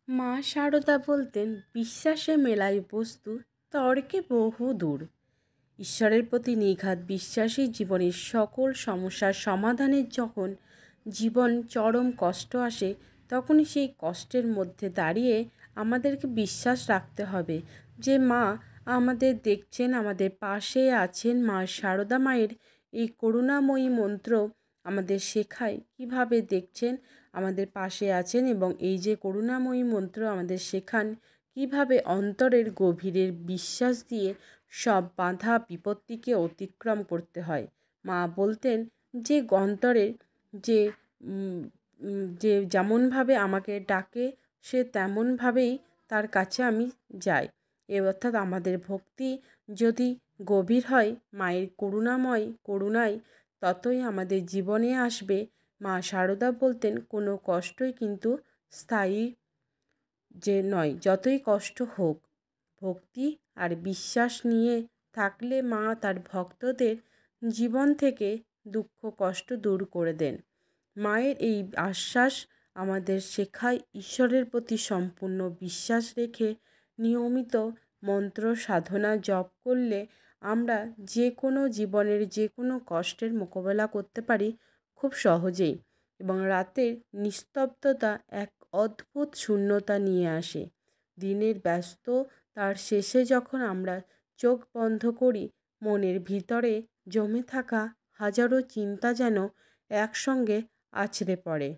মা সারদা বলতেন, বিশ্বাসে মেলায় বস্তু, তর্কে বহু দূর। ঈশ্বরের প্রতি নিঘাত বিশ্বাসী জীবনের সকল সমস্যার সমাধানের যখন জীবন চরম কষ্ট আসে, তখনই সেই কষ্টের মধ্যে দাঁড়িয়ে আমাদেরকে বিশ্বাস রাখতে হবে যে মা আমাদের দেখছেন, আমাদের পাশে আছেন। মা সারদা মায়ের এই করুণাময়ী মন্ত্র আমাদের শেখায় কিভাবে দেখছেন, আমাদের পাশে আছেন, এবং এই যে করুণাময়ী মন্ত্র আমাদের শেখান কিভাবে অন্তরের গভীরের বিশ্বাস দিয়ে সব বাধা বিপত্তিকে অতিক্রম করতে হয়। মা বলতেন যে অন্তরের যে যে যেমনভাবে আমাকে ডাকে, সে তেমনভাবেই তার কাছে আমি যাই। অর্থাৎ আমাদের ভক্তি যদি গভীর হয় মায়ের করুণায়, ততই আমাদের জীবনে আসবে। মা সারদা বলতেন, কোনো কষ্টই কিন্তু স্থায়ী যে নয়, যতই কষ্ট হোক, ভক্তি আর বিশ্বাস নিয়ে থাকলে মা তার ভক্তদের জীবন থেকে দুঃখ কষ্ট দূর করে দেন। মায়ের এই আশ্বাস আমাদের শেখায় ঈশ্বরের প্রতি সম্পূর্ণ বিশ্বাস রেখে নিয়মিত মন্ত্র সাধনা জপ করলে আমরা যে কোনো জীবনের যে কোনো কষ্টের মোকাবেলা করতে পারি খুব সহজেই, এবং রাতের নিস্তব্ধতা এক অদ্ভুত শূন্যতা নিয়ে আসে। দিনের ব্যস্ত তার শেষে যখন আমরা চোখ বন্ধ করি, মনের ভিতরে জমে থাকা হাজারো চিন্তা যেন একসঙ্গে আছড়ে পড়ে।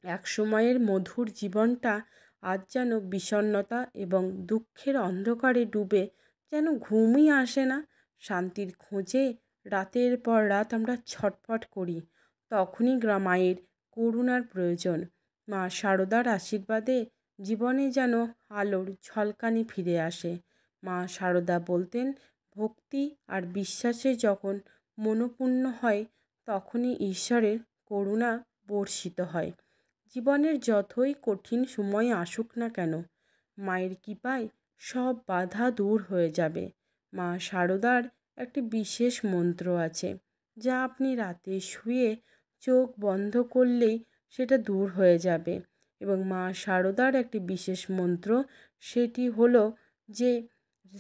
এক সময়ের মধুর জীবনটা আজ যেন বিষণ্ণতা এবং দুঃখের অন্ধকারে ডুবে, যেন ঘুমই আসে না। শান্তির খোঁজে রাতের পর রাত আমরা ছটফট করি। তখনই মায়ের করুণার প্রয়োজন। মা সারদার আশীর্বাদে জীবনে যেন আলোর ঝলকানি ফিরে আসে। মা সারদা বলতেন, ভক্তি আর বিশ্বাসে যখন মনোপূর্ণ হয়, তখনই ঈশ্বরের করুণা বর্ষিত হয়। জীবনের যতই কঠিন সময় আসুক না কেন, মায়ের কৃপায় সব বাধা দূর হয়ে যাবে। মা সারদার একটি বিশেষ মন্ত্র আছে, যা আপনি রাতে শুয়ে চোখ বন্ধ করলেই সেটা দূর হয়ে যাবে। এবং মা সারদার একটি বিশেষ মন্ত্র, সেটি হলো যে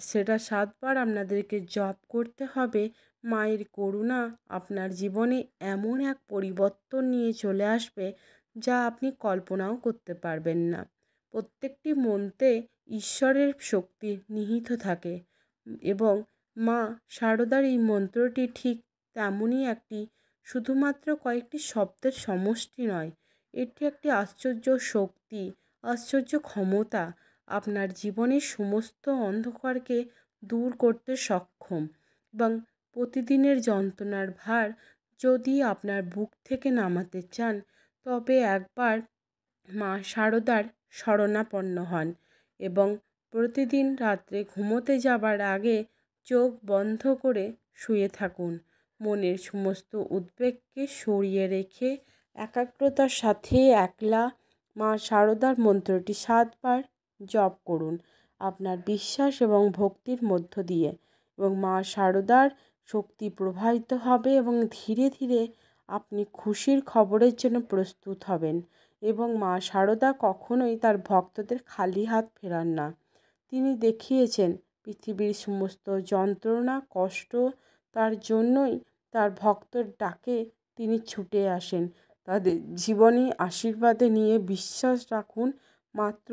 সেটা 7 বার আপনাদেরকে জপ করতে হবে। মায়ের করুণা আপনার জীবনে এমন এক পরিবর্তন নিয়ে চলে আসবে যা আপনি কল্পনাও করতে পারবেন না। প্রত্যেকটি মন্ত্রে ঈশ্বরের শক্তি নিহিত থাকে, এবং মা সারদার এই মন্ত্রটি ঠিক তেমনই একটি শুধুমাত্র কয়েকটি শব্দের সমষ্টি নয়। এটি একটি আশ্চর্য শক্তি, আশ্চর্য ক্ষমতা, আপনার জীবনের সমস্ত অন্ধকারকে দূর করতে সক্ষম। এবং প্রতিদিনের যন্ত্রণার ভার যদি আপনার বুক থেকে নামাতে চান, তবে একবার মা সারদার শরণাপন্ন হন এবং প্রতিদিন রাত্রে ঘুমোতে যাবার আগে চোখ বন্ধ করে শুয়ে থাকুন। মনের সমস্ত উদ্বেগকে সরিয়ে রেখে একাগ্রতার সাথে একলা মা সারদার মন্ত্রটি 7 বার জপ করুন আপনার বিশ্বাস এবং ভক্তির মধ্য দিয়ে, এবং মা সারদার শক্তি প্রবাহিত হবে এবং ধীরে ধীরে আপনি খুশির খবরের জন্য প্রস্তুত হবেন। এবং মা সারদা কখনোই তার ভক্তদের খালি হাত ফেরান না। তিনি দেখিয়েছেন পৃথিবীর সমস্ত যন্ত্রণা কষ্ট তার জন্যই, তার ভক্তর ডাকে তিনি ছুটে আসেন। তাদের জীবনে আশীর্বাদে নিয়ে বিশ্বাস রাখুন, মাত্র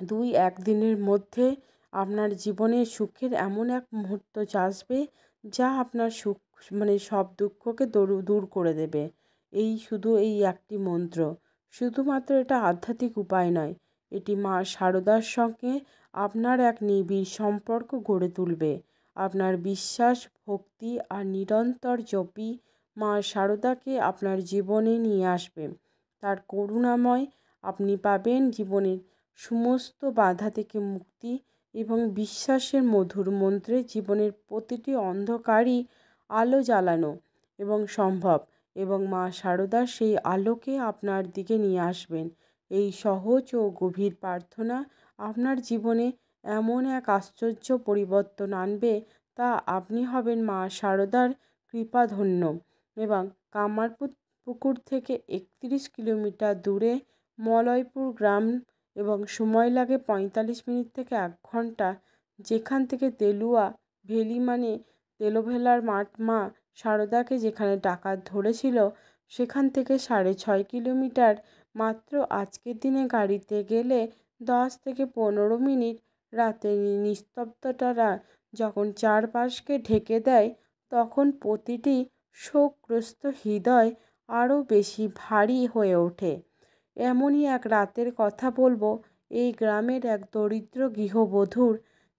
2-1 দিনের মধ্যে আপনার জীবনে সুখের এমন এক মুহূর্ত আসবে যা আপনার সুখ সব দুঃখকে দূর করে দেবে। শুধু এই একটি মন্ত্র, শুধুমাত্র এটা আধ্যাত্মিক উপায় নয়, এটি মা সারদার সঙ্গে আপনার এক নিবিড় সম্পর্ক গড়ে তুলবে। আপনার বিশ্বাস ভক্তি আর নিরন্তর জপই মা সারদাকে আপনার জীবনে নিয়ে আসবে। তার করুণাময় আপনি পাবেন জীবনের সমস্ত বাধা থেকে মুক্তি, এবং বিশ্বাসের মধুর মন্ত্রে জীবনের প্রতিটি অন্ধকারই আলো জ্বালানো এবং সম্ভব, এবং মা সারদা সেই আলোকে আপনার দিকে নিয়ে আসবেন। এই সহজ ও গভীর প্রার্থনা আপনার জীবনে এমন এক আশ্চর্য পরিবর্তন আনবে, তা আপনি হবেন মা সারদার কৃপাধন্য। এবং কামারপুকুর থেকে 31 কিলোমিটার দূরে মলয়পুর গ্রাম এবং সময় লাগে 45 মিনিট থেকে 1 ঘন্টা। যেখান থেকে তেলুয়া ভেলি মানে তেলোভেলার মা সারদাকে যেখানে ডাকাত ধরেছিল সেখান থেকে 6.5 কিলোমিটার মাত্র আজকের দিনে গাড়িতে গেলে 10 থেকে 15 মিনিট। রাতের নিস্তব্ধতারা যখন চারপাশকে ঢেকে দেয় তখন প্রতিটি শোকগ্রস্ত হৃদয় আরও বেশি ভারী হয়ে ওঠে। এমনই এক রাতের কথা বলবো। এই গ্রামের এক দরিদ্র গৃহবধূর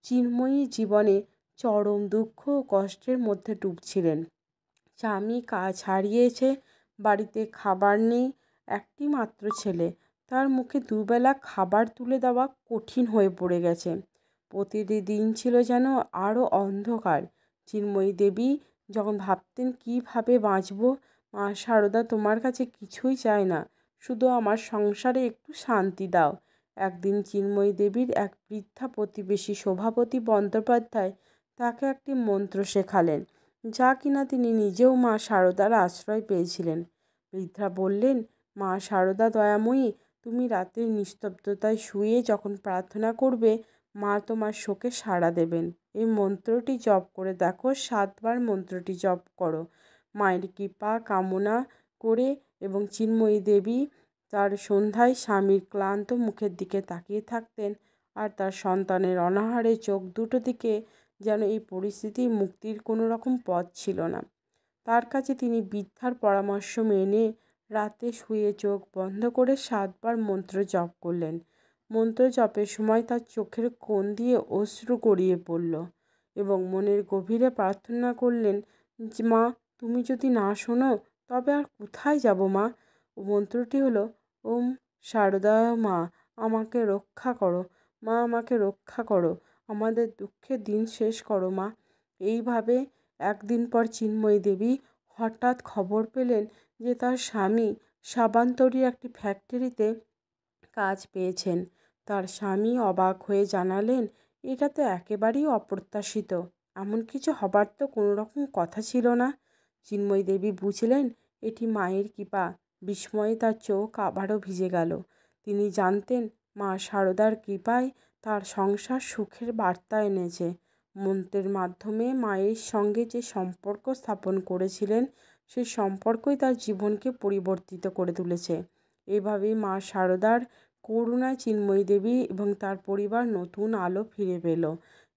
চিন্ময়ী জীবনে চরম দুঃখ ও কষ্টের মধ্যে ডুবছিলেন। স্বামী কাজ হারিয়েছে, বাড়িতে খাবার নেই, একটি মাত্র ছেলে, তার মুখে দুবেলা খাবার তুলে দেওয়া কঠিন হয়ে পড়ে গেছে। প্রতিটি দিন ছিল যেন আরও অন্ধকার। চিন্ময়ী দেবী যখন ভাবতেন কীভাবে বাঁচব, মা সারদা তোমার কাছে কিছুই চায় না, শুধু আমার সংসারে একটু শান্তি দাও। একদিন চিন্ময়ী দেবীর এক বৃদ্ধা প্রতিবেশী শোভাবতী বন্দ্যোপাধ্যায় তাকে একটি মন্ত্র শেখালেন, যা কিনা তিনি নিজেও মা সারদার আশ্রয় পেয়েছিলেন। বৃদ্ধা বললেন, মা সারদা দয়াময়ী, তুমি রাতের নিস্তব্ধতায় শুয়ে যখন প্রার্থনা করবে, মা তোমার শোকে সাড়া দেবেন। এই মন্ত্রটি জপ করে দেখো, 7 বার মন্ত্রটি জপ করো। মায়ের কৃপা কামনা করে এবং চিন্ময়ী দেবী তার সন্ধ্যায় স্বামীর ক্লান্ত মুখের দিকে তাকিয়ে থাকতেন, আর তার সন্তানের অনাহারে চোখ দুটো দিকে যেন এই পরিস্থিতি মুক্তির কোনো রকম পথ ছিল না। তার কাছে তিনি বৃদ্ধার পরামর্শ মেনে রাতে শুয়ে চোখ বন্ধ করে 7 বার মন্ত্র জপ করলেন। মন্ত্র জপের সময় তার চোখের কোণ দিয়ে অশ্রু গড়িয়ে পড়ল এবং মনের গভীরে প্রার্থনা করলেন, মা তুমি যদি না শোনো তবে আর কোথায় যাব মা। মন্ত্রটি হলো, ওম শারদা মা আমাকে রক্ষা করো, মা আমাকে রক্ষা করো, আমাদের দুঃখের দিন শেষ করো মা। এইভাবে একদিন পর চিন্ময়ী দেবী হঠাৎ খবর পেলেন যে তার স্বামী সাবান্তরীর একটি ফ্যাক্টরিতে কাজ পেয়েছেন। তার স্বামী অবাক হয়ে জানালেন, এটা তো একেবারেই অপ্রত্যাশিত, এমন কিছু হবার তো কোনো রকম কথা ছিল না। চিন্ময়ী দেবী বুঝলেন এটি মায়ের কৃপা। বিস্ময়ে তার চোখ আবারও ভিজে গেল। তিনি জানতেন মা সারদার কৃপায় তার সংসার সুখের বার্তা এনেছে। মন্ত্রের মাধ্যমে মায়ের সঙ্গে যে সম্পর্ক স্থাপন করেছিলেন সেই সম্পর্কই তার জীবনকে পরিবর্তিত করে তুলেছে। এভাবেই মা সারদার করুণায় চিন্ময়ী দেবী এবং তার পরিবার নতুন আলো ফিরে পেল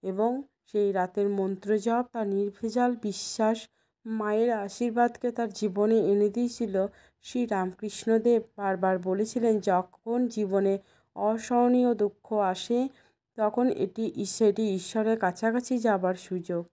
এবং সেই রাতের মন্ত্র জপ তার নির্ভেজাল বিশ্বাস মায়ের আশীর্বাদকে তার জীবনে এনে দিয়েছিল। শ্রী রামকৃষ্ণদেব বারবার বলেছিলেন, যখন জীবনে অসহনীয় দুঃখ আসে তখন সেটি ঈশ্বরের কাছাকাছি যাবার সুযোগ।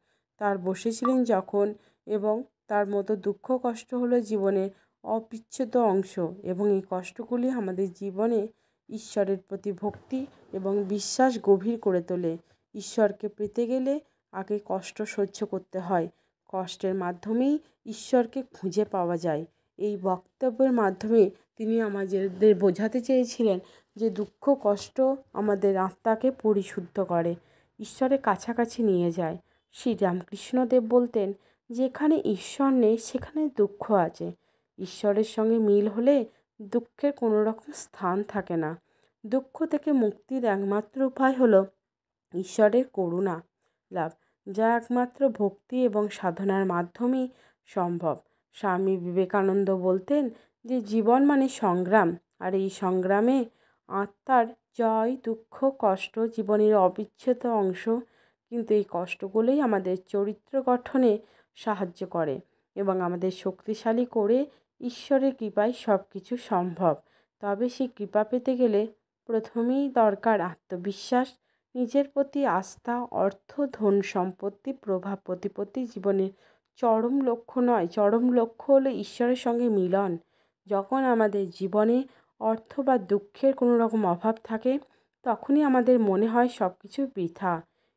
তার বসেছিলেন যখন, এবং তার মতো দুঃখ কষ্ট হলো জীবনের অবিচ্ছেদ্য অংশ এবং এই কষ্টগুলি আমাদের জীবনে ঈশ্বরের প্রতি ভক্তি এবং বিশ্বাস গভীর করে তোলে। ঈশ্বরকে পেতে গেলে আগে কষ্ট সহ্য করতে হয়, কষ্টের মাধ্যমেই ঈশ্বরকে খুঁজে পাওয়া যায়। এই বক্তব্যের মাধ্যমে তিনি আমাদের বোঝাতে চেয়েছিলেন যে দুঃখ কষ্ট আমাদের আত্মাকে পরিশুদ্ধ করে, ঈশ্বরের কাছাকাছি নিয়ে যায়। শ্রী রামকৃষ্ণদেব বলতেন, যেখানে ঈশ্বর নেই সেখানে দুঃখ আছে, ঈশ্বরের সঙ্গে মিল হলে দুঃখের কোনো রকম স্থান থাকে না। দুঃখ থেকে মুক্তির একমাত্র উপায় হলো ঈশ্বরের করুণা লাভ, যা একমাত্র ভক্তি এবং সাধনার মাধ্যমেই সম্ভব। স্বামী বিবেকানন্দ বলতেন যে জীবন মানে সংগ্রাম, আর এই সংগ্রামে আত্মার জয় দুঃখ কষ্ট জীবনের অবিচ্ছেদ্য অংশ। কিন্তু এই কষ্টগুলোই আমাদের চরিত্র গঠনে সাহায্য করে এবং আমাদের শক্তিশালী করে। ঈশ্বরের কৃপায় সব কিছু সম্ভব। তবে সেই কৃপা পেতে গেলে প্রথমেই দরকার আত্মবিশ্বাস, নিজের প্রতি আস্থা। অর্থ ধন সম্পত্তি প্রভাব প্রতিপত্তি জীবনের চরম লক্ষ্য নয়, চরম লক্ষ্য হলো ঈশ্বরের সঙ্গে মিলন। যখন আমাদের জীবনে অর্থ বা দুঃখের কোনো রকম অভাব থাকে তখনই আমাদের মনে হয় সব কিছু বৃথা।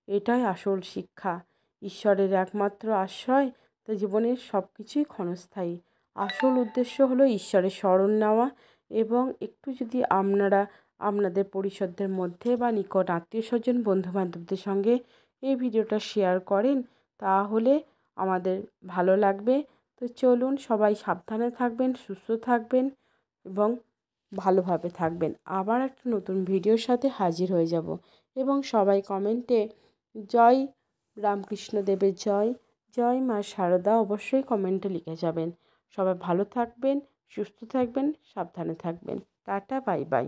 এটাই আসল শিক্ষা। ঈশ্বরের একমাত্র আশ্রয় তো জীবনের সব কিছুই ক্ষণস্থায়ী। আসল উদ্দেশ্য হলো ঈশ্বরের শরণ নেওয়া এবং একটু যদি আপনারা আপনাদের পরিষদদের মধ্যে বা নিকট আত্মীয় স্বজন বন্ধুবান্ধবদের সঙ্গে এই ভিডিওটা শেয়ার করেন তাহলে আমাদের ভালো লাগবে। তো চলুন সবাই সাবধানে থাকবেন, সুস্থ থাকবেন এবং ভালোভাবে থাকবেন। আবার একটা নতুন ভিডিওর সাথে হাজির হয়ে যাব এবং সবাই কমেন্টে জয় রামকৃষ্ণদেবের জয়, জয় মা শারদা অবশ্যই কমেন্টে লিখে যাবেন। সবাই ভালো থাকবেন, সুস্থ থাকবেন, সাবধানে থাকবেন। Tata, bye bye.